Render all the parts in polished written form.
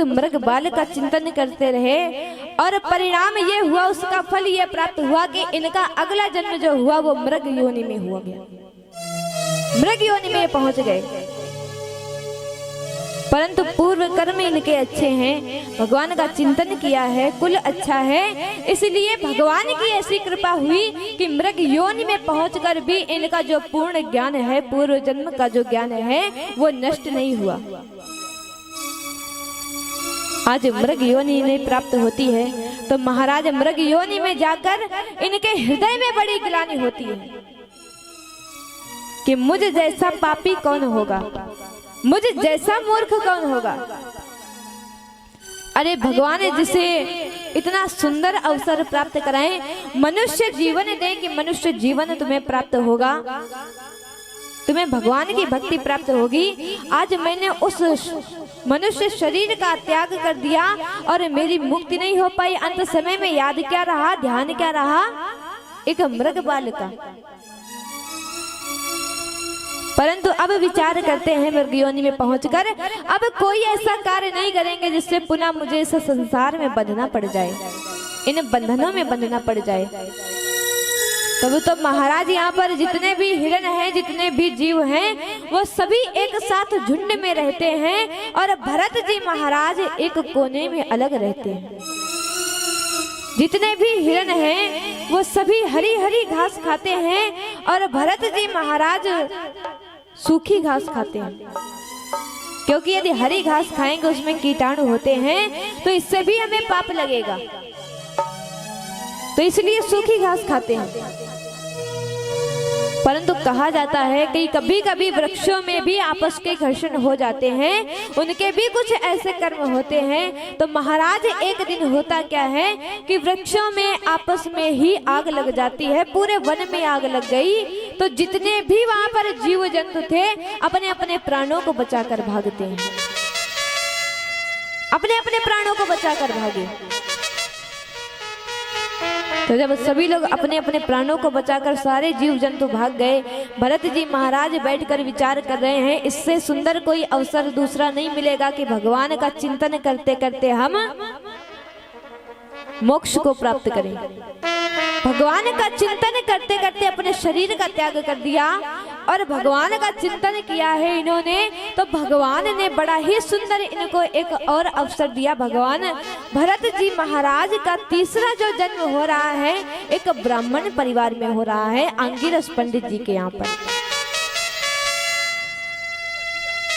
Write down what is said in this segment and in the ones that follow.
मृग बाल का चिंतन करते रहे और परिणाम ये हुआ, उसका फल ये प्राप्त हुआ कि इनका अगला जन्म जो हुआ वो मृग योनि में हुआ गया, मृग योनि में पहुंच गए। परंतु पूर्व कर्म इनके अच्छे हैं, भगवान का चिंतन किया है, कुल अच्छा है, इसलिए भगवान की ऐसी कृपा हुई कि मृग योनि में पहुंचकर भी इनका जो पूर्ण ज्ञान है, पूर्व जन्म का जो ज्ञान है वो नष्ट नहीं हुआ। आज मृग योनि इन्हें प्राप्त होती है तो महाराज मृग योनि में जाकर इनके हृदय में बड़ी ग्लानि होती है कि मुझ जैसा पापी कौन होगा, मुझ जैसा मूर्ख कौन होगा। अरे भगवान ने जिसे इतना सुंदर अवसर प्राप्त कराए, मनुष्य जीवन दे कि मनुष्य जीवन तुम्हें प्राप्त होगा, तुम्हें भगवान की भक्ति प्राप्त होगी। आज मैंने उस मनुष्य शरीर का त्याग कर दिया और मेरी मुक्ति नहीं हो पाई। अंत समय में याद क्या रहा, ध्यान क्या रहा, एक मृग बाल का। परंतु अब विचार करते हैं मृग योनि में पहुंचकर अब कोई ऐसा कार्य नहीं करेंगे जिससे पुनः मुझे इस संसार में बंधना पड़ जाए, इन बंधनों में बंधना पड़ जाए। तब तो महाराज यहाँ पर जितने भी हिरण हैं, जितने भी जीव हैं, वो सभी एक साथ झुंड में रहते हैं और भरत जी महाराज एक कोने में अलग रहते हैं। जितने भी हिरण हैं वो सभी हरी हरी घास खाते हैं और भरत जी महाराज सूखी घास खाते हैं, क्योंकि यदि हरी घास खाएंगे उसमें कीटाणु होते हैं तो इससे भी हमें पाप लगेगा, तो इसलिए सूखी घास खाते हैं। परंतु कहा जाता है कि कभी कभी वृक्षों में भी आपस के घर्षण हो जाते हैं, उनके भी कुछ ऐसे कर्म होते हैं। तो महाराज एक दिन होता क्या है कि वृक्षों में आपस में ही आग लग जाती है, पूरे वन में आग लग गई। तो जितने भी वहां पर जीव जंतु थे अपने अपने प्राणों को बचाकर भागते हैं, अपने अपने प्राणों को बचाकर भागे। तो जब सभी लोग अपने अपने प्राणों को बचाकर सारे जीव जंतु भाग गए, भरत जी महाराज बैठकर विचार कर रहे हैं, इससे सुंदर कोई अवसर दूसरा नहीं मिलेगा कि भगवान का चिंतन करते करते हम मोक्ष को प्राप्त करें। भगवान का चिंतन करते करते अपने शरीर का त्याग कर दिया और भगवान का चिंतन किया है इन्होंने, तो भगवान ने बड़ा ही सुंदर इनको एक और अवसर दिया। भगवान भरत जी महाराज का तीसरा जो जन्म हो रहा है एक ब्राह्मण परिवार में हो रहा है, अंगिरस पंडित जी के यहाँ पर।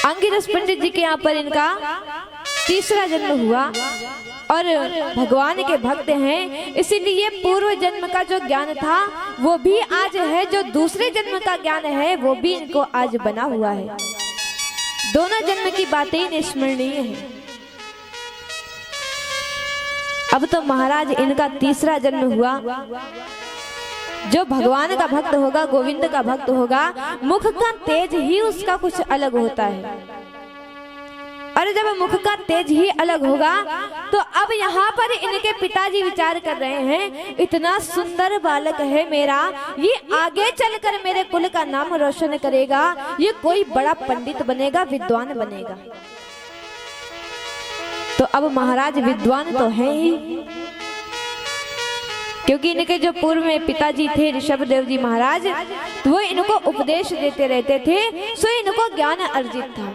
अंगिरस पंडित जी के यहाँ पर इनका तीसरा जन्म हुआ और भगवान के भक्त हैं, इसीलिए पूर्व जन्म का जो ज्ञान था वो भी आज है, जो दूसरे जन्म का ज्ञान है वो भी इनको आज बना हुआ है। दोनों जन्म की बातें निस्मरणीय हैं। अब तो महाराज इनका तीसरा जन्म हुआ। जो भगवान का भक्त होगा, गोविंद का भक्त होगा, मुख का तेज ही उसका कुछ अलग होता है। और जब मुख का तेज ही अलग होगा तो अब यहाँ पर इनके पिताजी विचार कर रहे हैं, इतना सुंदर बालक है मेरा, ये आगे चलकर मेरे कुल का नाम रोशन करेगा, ये कोई बड़ा पंडित बनेगा, विद्वान बनेगा। तो अब महाराज विद्वान तो है ही, क्योंकि इनके जो पूर्व में पिताजी थे ऋषभदेव जी महाराज, तो वो इनको उपदेश देते रहते थे, सो इनको ज्ञान अर्जित था।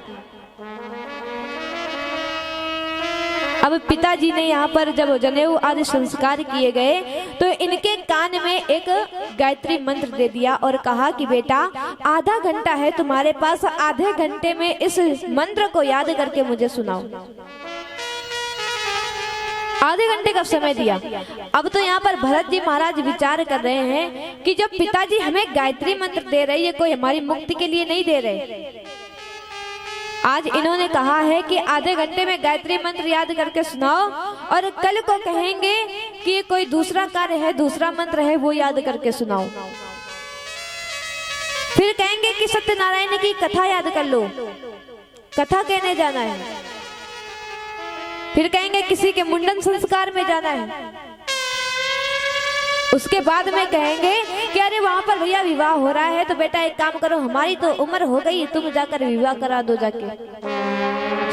अब पिताजी ने यहाँ पर जब जनेऊ आदि संस्कार किए गए तो इनके कान में एक गायत्री मंत्र दे दिया और कहा कि बेटा आधा घंटा है तुम्हारे पास, आधे घंटे में इस मंत्र को याद करके मुझे सुनाओ। आधे घंटे का समय दिया। अब तो यहाँ पर भरत जी महाराज विचार कर रहे हैं कि जब पिताजी हमें गायत्री मंत्र दे रहे, ये कोई हमारी मुक्ति के लिए नहीं दे रहे। आज इन्होंने कहा है कि आधे घंटे में गायत्री मंत्र याद करके सुनाओ और कल को कहेंगे कि ये कोई दूसरा कार्य है, दूसरा मंत्र है, वो याद करके सुनाओ। फिर कहेंगे कि सत्यनारायण की कथा याद कर लो, कथा कहने जाना है। फिर कहेंगे किसी के मुंडन संस्कार में जाना है। उसके बाद में कहेंगे कि अरे वहां पर भैया विवाह हो रहा है, तो बेटा एक काम करो, हमारी तो उम्र हो गई, तुम जाकर विवाह करा दो जाके।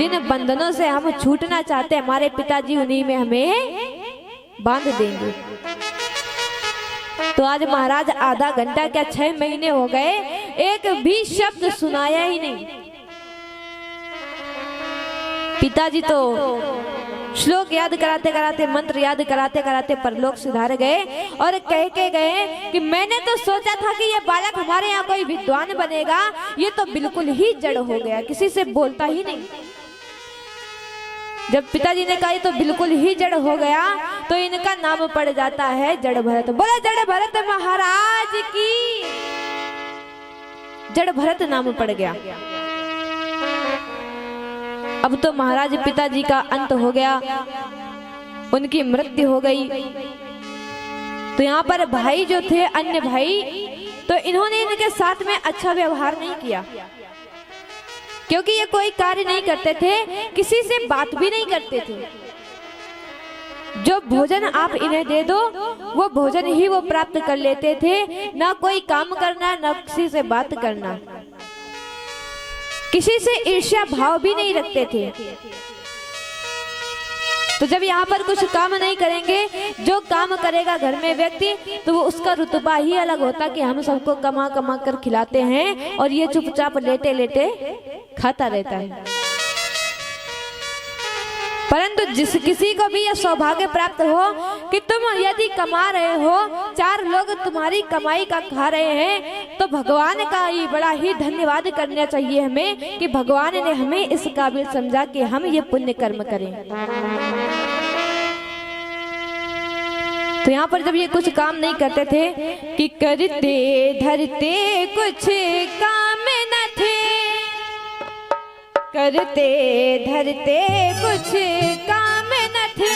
जिन बंधनों से हम छूटना चाहते हैं हमारे पिताजी उन्हीं में हमें बांध देंगे। तो आज महाराज आधा घंटा क्या 6 महीने हो गए, एक भी शब्द सुनाया ही नहीं। पिताजी तो श्लोक याद कराते कराते, मंत्र याद कराते कराते परलोक सिधार गए और कह के गए कि मैंने तो सोचा था कि ये बालक हमारे यहाँ कोई विद्वान बनेगा, ये तो बिल्कुल ही जड़ हो गया, किसी से बोलता ही नहीं। जब पिताजी ने कहा ये तो बिल्कुल ही जड़ हो गया, तो इनका नाम पड़ जाता है जड़ भरत। बोला जड़ भरत महाराज की, जड़ भरत नाम पड़ गया। अब तो महाराज पिताजी का अंत हो गया, उनकी मृत्यु हो गई। तो यहाँ पर भाई जो थे, अन्य भाई, तो इन्होंने इनके साथ में अच्छा व्यवहार नहीं किया, क्योंकि ये कोई कार्य नहीं करते थे, किसी से बात भी नहीं करते थे। जो भोजन आप इन्हें दे दो वो भोजन ही वो प्राप्त कर लेते थे, ना कोई काम करना, ना किसी से बात करना, किसी से ईर्ष्या भाव भी नहीं रखते थे। तो जब यहाँ पर कुछ काम नहीं करेंगे, जो काम करेगा घर में व्यक्ति, तो वो उसका रुतबा ही अलग होता कि हम सबको कमा कमा कर खिलाते हैं और ये चुपचाप लेटे लेटे खाता रहता है। परंतु जिस किसी को भी यह सौभाग्य प्राप्त हो कि तुम यदि कमा रहे हो, 4 लोग तुम्हारी कमाई का खा रहे हैं, तो भगवान का ही बड़ा ही धन्यवाद करना चाहिए हमें कि भगवान ने हमें इस काबिल समझा कि हम ये पुण्य कर्म करें। तो यहाँ पर जब ये कुछ काम नहीं करते थे कि करते धरते कुछ काम न थे, करते धरते कुछ काम न थे,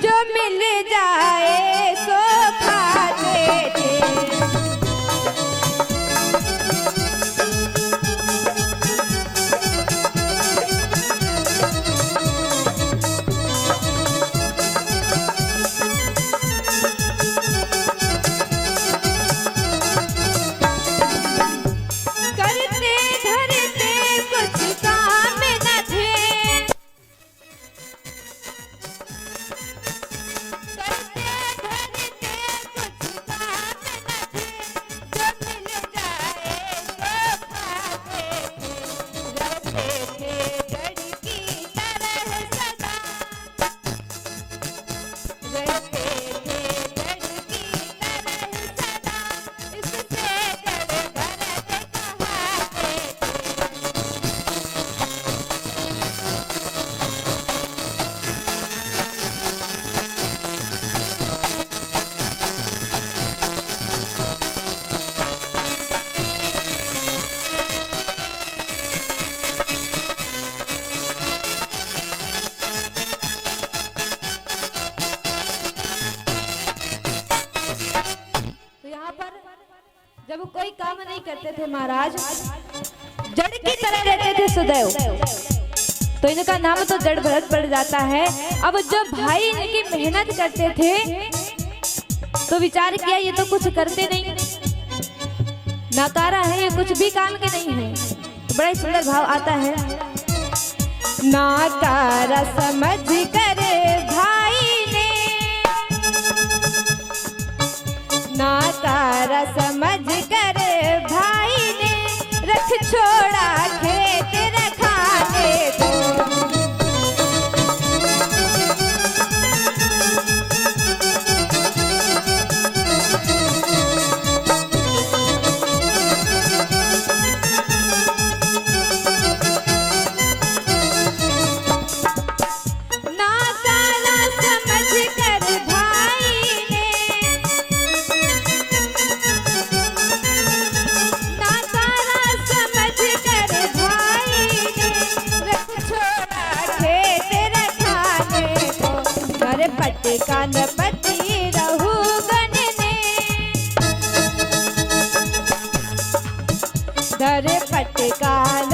जो मिल जाए सो खाते थे। जब कोई काम नहीं करते थे महाराज, जड़ की तरह रहते थे सदैव, तो इनका नाम तो जड़ भरत पड़ जाता है। अब जो भाई इनकी मेहनत करते थे, तो विचार किया ये तो कुछ करते नहीं, नाकारा है, ये कुछ भी काम के नहीं है। तो बड़ा ही सुंदर भाव आता है, नाकारा समझ कर भाई ने, नाकारा समझ कर भाई ने, रख छोड़ा खेत रखाने को। कान पति रहू गन ने, दर पटकान